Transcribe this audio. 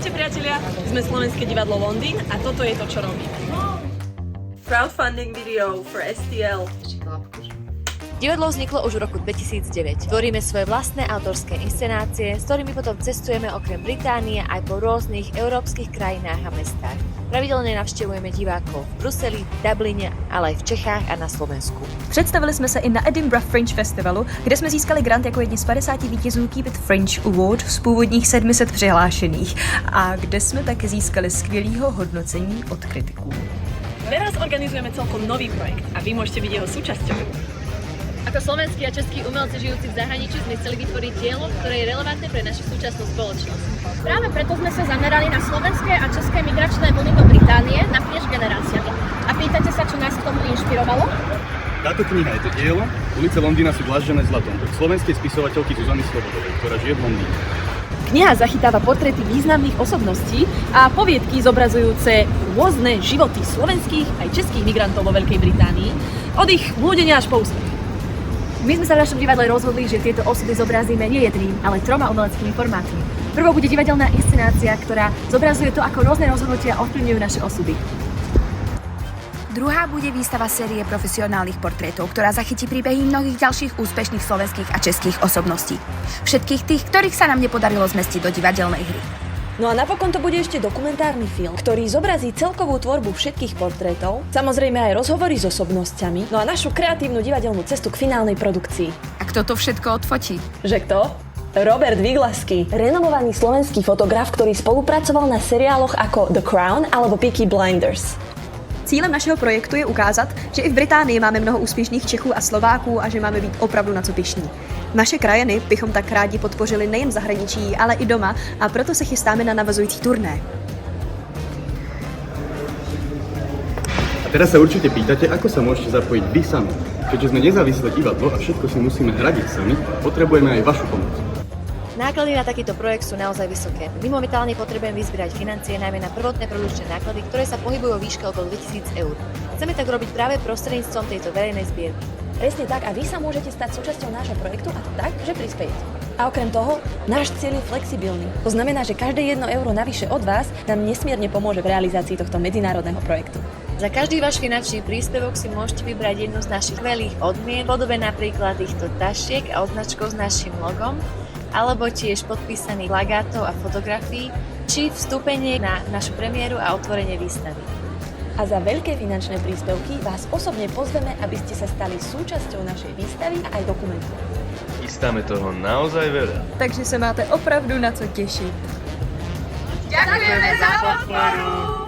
Ahojte priatelia, sme Slovenské divadlo Londýn a toto je to, čo robíme. Crowdfunding video for STL. Divadlo vzniklo už v roku 2009. Tvoríme svoje vlastné autorské inscenácie, s ktorými potom cestujeme okrem Británie aj po rôznych európskych krajinách a mestách. Pravidelne navštevujeme divákov v Bruseli, Dubline, ale aj v Čechách a na Slovensku. Představili jsme se i na Edinburgh Fringe Festivalu, kde jsme získali grant jako jedni z 50 vítězů Keep It Fringe Award z původních 700 přihlášených a kde jsme také získali skvělého hodnocení od kritiků. Teraz organizujeme celkom nový projekt a vy môžete byť jeho súčasťou. Ako slovenskí a českí umelci žijúci v zahraničí sme chceli vytvoriť dielo, ktoré je relevantné pre našu súčasnú spoločnosť. Práve preto sme sa zamerali na slovenské a české migračné vlny do Británie naprieč generáciami. A pýtate sa, čo nás k tomu inšpirovalo? Táto kniha je to dielo. Ulice Londýna sú dlaždené zlatom od slovenskej spisovateľky Zuzany Slobodovej, ktorá žije v Londýne. Kniha zachytáva portréty významných osobností a poviedky zobrazujúce rôzne životy slovenských aj českých migrantov vo Veľkej Británii, od ich blúdenia až po úspech. My sme sa v našom divadle rozhodli, že tieto osudy zobrazíme nie jedným, ale 3 umeleckými formátmi. Prvou bude divadelná inscenácia, ktorá zobrazuje to, ako rôzne rozhodnutia ovplyvňujú naše osudy. Druhá bude výstava série profesionálnych portrétov, ktorá zachytí príbehy mnohých ďalších úspešných slovenských a českých osobností. Všetkých tých, ktorých sa nám nepodarilo zmestiť do divadelnej hry. No a napokon to bude ešte dokumentárny film, ktorý zobrazí celkovú tvorbu všetkých portrétov, samozrejme aj rozhovory s osobnosťami, no a našu kreatívnu divadelnú cestu k finálnej produkcii. A kto to všetko odfotí? Že kto? Robert Viglasky, renomovaný slovenský fotograf, ktorý spolupracoval na seriáloch ako The Crown alebo Peaky Blinders. Cílem našeho projektu je ukázat, že i v Británii máme mnoho úspěšných Čechů a Slováků a že máme být opravdu na co pyšní. Naše krajiny bychom tak rádi podpořili nejen v zahraničí, ale i doma a proto se chystáme na navazující turné. A teraz sa určite pýtate, ako sa môžete zapojiť vy sami. Keďže sme nezávislé divadlo a všetko si musíme hradiť sami, potrebujeme aj vašu pomoc. Náklady na takýto projekt sú naozaj vysoké. My momentálne potrebujeme vyzbierať financie najmä na prvotné produkčné náklady, ktoré sa pohybujú vo výške okolo 2000 eur. Chceme tak robiť práve prostredníctvom tejto verejnej zbierky. Presne tak a vy sa môžete stať súčasťou nášho projektu a to tak, že prispiejete. A okrem toho, náš cieľ je flexibilný. To znamená, že každé 1 euro navyše od vás nám nesmierne pomôže v realizácii tohto medzinárodného projektu. Za každý váš finančný príspevok si môžete vybrať jednu z našich skvelých odmien, v podobe napríklad týchto tašiek a označkov s našim logom, alebo tiež podpísaných plagátov a fotografií, či vstúpenie na našu premiéru a otvorenie výstavy. A za veľké finančné príspevky vás osobne pozveme, aby ste sa stali súčasťou našej výstavy a aj dokumentu. Chystáme toho naozaj veľa. Takže se máte opravdu na co těšit. Ďakujeme za podporu!